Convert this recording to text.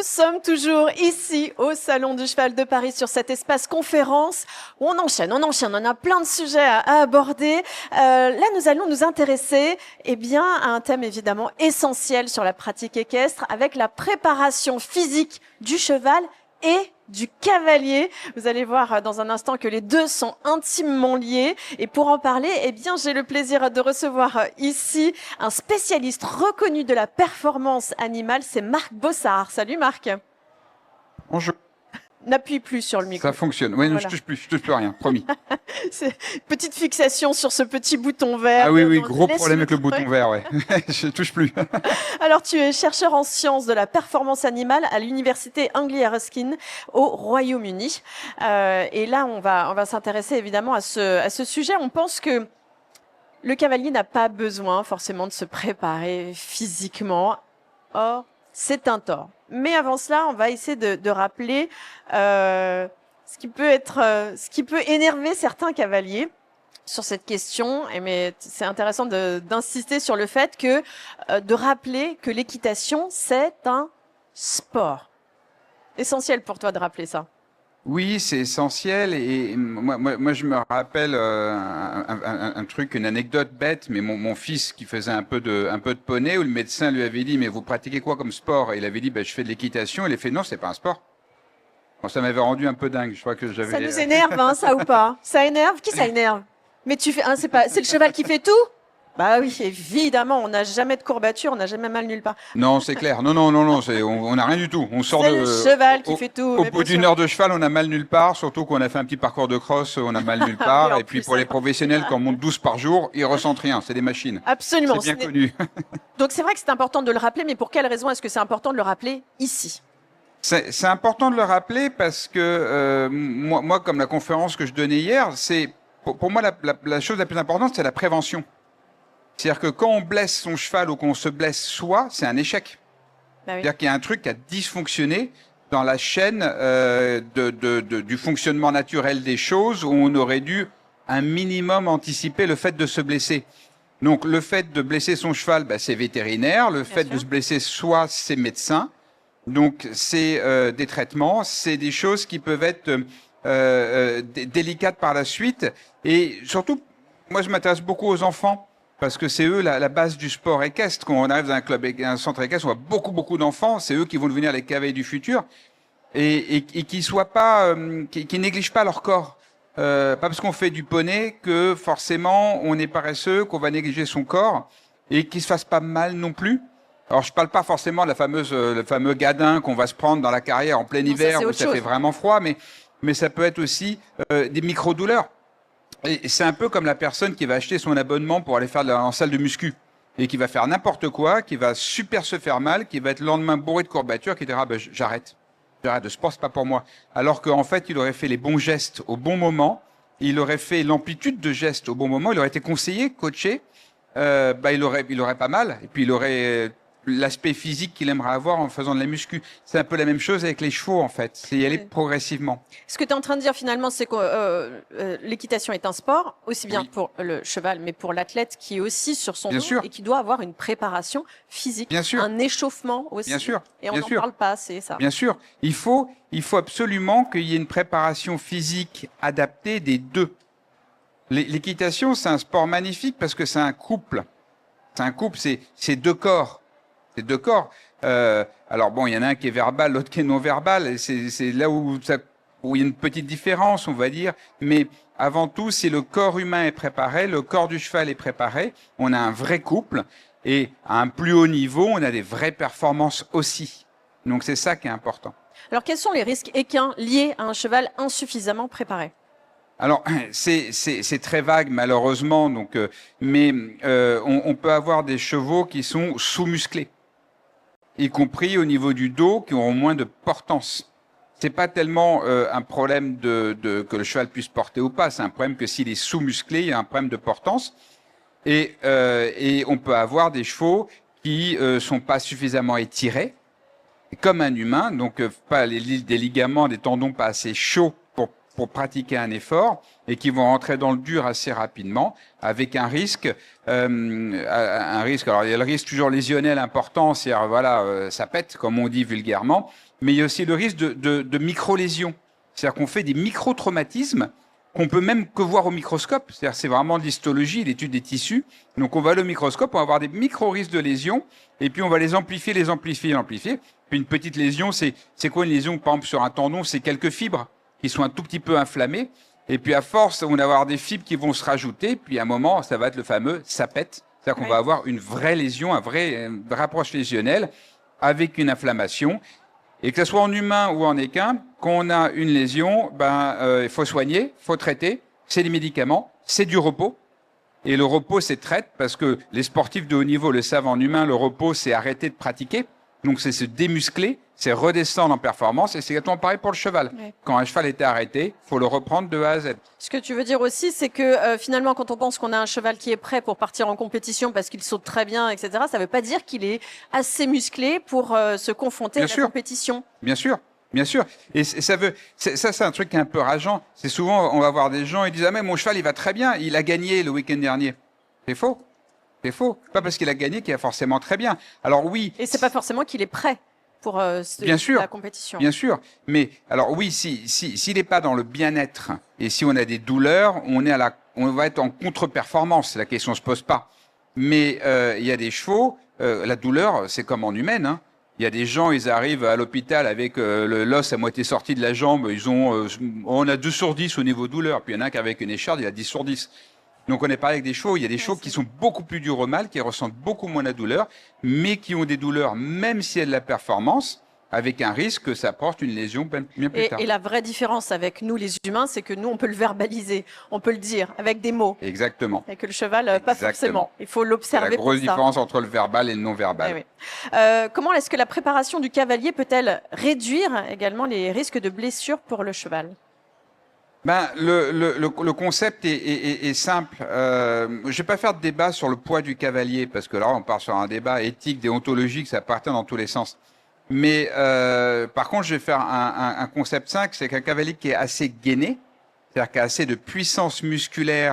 Nous sommes toujours ici au Salon du Cheval de Paris sur cet espace conférence où on enchaîne, on a plein de sujets à aborder. Là, nous allons nous intéresser à un thème évidemment essentiel sur la pratique équestre avec la préparation physique du cheval et du cavalier. Vous allez voir dans un instant que les deux sont intimement liés. Et pour en parler, j'ai le plaisir de recevoir ici un spécialiste reconnu de la performance animale, c'est Marc Bossard. Salut Marc. Bonjour. N'appuie plus sur le micro. Ça fonctionne. Oui, voilà. Je touche plus rien, promis. Petite fixation sur ce petit bouton vert. Ah oui, gros problème avec le bouton vert, ouais. Je touche plus. Alors, tu es chercheur en sciences de la performance animale à l'université Anglia Ruskin au Royaume-Uni. Et là, on va s'intéresser évidemment à ce sujet. On pense que le cavalier n'a pas besoin forcément de se préparer physiquement. Or, c'est un tort. Mais avant cela, on va essayer de rappeler ce qui peut énerver certains cavaliers sur cette question. Mais c'est intéressant d'insister sur le fait de rappeler que l'équitation, c'est un sport. Essentiel pour toi de rappeler ça. Oui, c'est essentiel. Et moi, je me rappelle un truc, une anecdote bête, mais mon fils qui faisait un peu de poney, où le médecin lui avait dit, mais vous pratiquez quoi comme sport? Et il avait dit, je fais de l'équitation. Il a fait, non, c'est pas un sport. Bon, ça m'avait rendu un peu dingue. Je crois que j'avais. Ça nous énerve, ça ou pas? Ça énerve? Qui ça énerve? Mais tu fais, c'est le cheval qui fait tout? Bah oui, évidemment, on n'a jamais de courbature, on n'a jamais mal nulle part. Non, c'est clair. Non, on n'a rien du tout. On sort c'est le cheval qui fait tout. Au bout d'une heure de cheval, on a mal nulle part, surtout qu'on a fait un petit parcours de cross, on a mal nulle part. Et puis pour les professionnels qui en montent 12 par jour, ils ressentent rien, c'est des machines. Absolument. C'est bien connu. Donc c'est vrai que c'est important de le rappeler, mais pour quelle raison est-ce que c'est important de le rappeler ici? C'est important de le rappeler parce que moi, comme la conférence que je donnais hier, pour moi la chose la plus importante, c'est la prévention. C'est-à-dire que quand on blesse son cheval ou qu'on se blesse soi, c'est un échec. Bah oui. C'est-à-dire qu'il y a un truc qui a dysfonctionné dans la chaîne du fonctionnement naturel des choses, où on aurait dû un minimum anticiper le fait de se blesser. Donc le fait de blesser son cheval, c'est vétérinaire. Le fait de se blesser soi, c'est médecin. Donc c'est des traitements, c'est des choses qui peuvent être délicates par la suite. Et surtout, moi je m'intéresse beaucoup aux enfants. Parce que c'est eux la base du sport équestre. Quand on arrive dans un club, un centre équestre, on voit beaucoup d'enfants. C'est eux qui vont devenir les cavaliers du futur et qui soient pas, qui négligent pas leur corps. Pas parce qu'on fait du poney que forcément on est paresseux, qu'on va négliger son corps et qu'il se fasse pas mal non plus. Alors je parle pas forcément de le fameux gadin qu'on va se prendre dans la carrière en plein hiver où ça fait vraiment froid, mais ça peut être aussi des micro-douleurs. Et c'est un peu comme la personne qui va acheter son abonnement pour aller faire en salle de muscu et qui va faire n'importe quoi, qui va super se faire mal, qui va être le lendemain bourré de courbatures, qui dira j'arrête, ce sport c'est pas pour moi. Alors qu'en fait il aurait fait les bons gestes au bon moment, il aurait fait l'amplitude de gestes au bon moment, il aurait été conseillé, coaché, il aurait pas mal et puis il aurait l'aspect physique qu'il aimerait avoir en faisant de la muscu. C'est un peu la même chose avec les chevaux, en fait. C'est y aller progressivement. Ce que tu es en train de dire, finalement, c'est que l'équitation est un sport, aussi bien pour le cheval, mais pour l'athlète qui est aussi sur son dos et qui doit avoir une préparation physique, un échauffement aussi. Bien sûr. Et on n'en parle pas assez, ça. Bien sûr. Il faut absolument qu'il y ait une préparation physique adaptée des deux. L'équitation, c'est un sport magnifique parce que c'est un couple. C'est un couple, c'est deux corps. C'est deux corps. Alors bon, il y en a un qui est verbal, l'autre qui est non verbal. C'est là où il y a une petite différence, on va dire. Mais avant tout, si le corps humain est préparé, le corps du cheval est préparé, on a un vrai couple. Et à un plus haut niveau, on a des vraies performances aussi. Donc c'est ça qui est important. Alors quels sont les risques équins liés à un cheval insuffisamment préparé ? Alors c'est très vague malheureusement. Donc, on peut avoir des chevaux qui sont sous-musclés, y compris au niveau du dos, qui auront moins de portance. C'est pas tellement un problème que le cheval puisse porter ou pas, c'est un problème que s'il est sous-musclé, il y a un problème de portance. Et on peut avoir des chevaux qui sont pas suffisamment étirés, comme un humain, donc pas des ligaments, des tendons pas assez chauds pour pour pratiquer un effort et qui vont rentrer dans le dur assez rapidement, avec un risque. Alors il y a le risque toujours lésionnel important, c'est-à-dire ça pète comme on dit vulgairement, mais il y a aussi le risque de micro-lésions, c'est-à-dire qu'on fait des micro-traumatismes qu'on peut même que voir au microscope. C'est-à-dire c'est vraiment de l'histologie, l'étude des tissus. Donc on va aller au microscope, on va avoir des micro-risques de lésions, et puis on va les amplifier. Puis une petite lésion, c'est quoi une lésion? Par exemple sur un tendon, c'est quelques fibres qui sont un tout petit peu inflammées. Et puis à force, on va avoir des fibres qui vont se rajouter. Puis à un moment, ça va être le fameux ça pète. C'est-à-dire qu'on va avoir une vraie lésion, une vraie approche lésionnelle avec une inflammation. Et que ce soit en humain ou en équin, quand on a une lésion, il faut soigner, faut traiter. C'est des médicaments, c'est du repos. Et le repos, c'est traite parce que les sportifs de haut niveau le savent en humain. Le repos, c'est arrêter de pratiquer. Donc c'est se démuscler, c'est redescendre en performance, et c'est exactement pareil pour le cheval. Ouais. Quand un cheval était arrêté, faut le reprendre de A à Z. Ce que tu veux dire aussi, c'est que finalement, quand on pense qu'on a un cheval qui est prêt pour partir en compétition parce qu'il saute très bien, etc., ça ne veut pas dire qu'il est assez musclé pour se confronter à la compétition. Bien sûr. Bien sûr. Et ça, c'est un truc qui est un peu rageant. C'est souvent, on va voir des gens, ils disent, ah mais mon cheval, il va très bien, il a gagné le week-end dernier. C'est faux. C'est faux. Pas parce qu'il a gagné qu'il va forcément très bien. Alors oui. Et c'est pas forcément qu'il est prêt pour bien sûr, la compétition. Bien sûr. Mais alors oui, s'il n'est pas dans le bien-être et si on a des douleurs, on va être en contre-performance. La question se pose pas. Mais il y a des chevaux, la douleur, c'est comme en humaine. Hein. Il y a des gens, ils arrivent à l'hôpital avec l'os à moitié sorti de la jambe. On a 2 sur 10 au niveau douleur. Puis il y en a un qui avec une écharde, il a 10 sur 10. Donc on est pareil avec des chevaux, il y a des chevaux qui sont beaucoup plus durs au mal, qui ressentent beaucoup moins la douleur, mais qui ont des douleurs même s'il y a de la performance, avec un risque que ça porte une lésion bien plus tard. Et la vraie différence avec nous les humains, c'est que nous on peut le verbaliser, on peut le dire avec des mots. Exactement. Et que le cheval, pas forcément. Il faut l'observer. C'est la grosse différence entre le verbal et le non-verbal. Oui. Comment est-ce que la préparation du cavalier peut-elle réduire également les risques de blessures pour le cheval ? Le concept est simple. Je ne vais pas faire de débat sur le poids du cavalier, parce que là, on part sur un débat éthique, déontologique, ça part dans tous les sens. Mais par contre, je vais faire un concept simple, c'est qu'un cavalier qui est assez gainé, c'est-à-dire qui a assez de puissance musculaire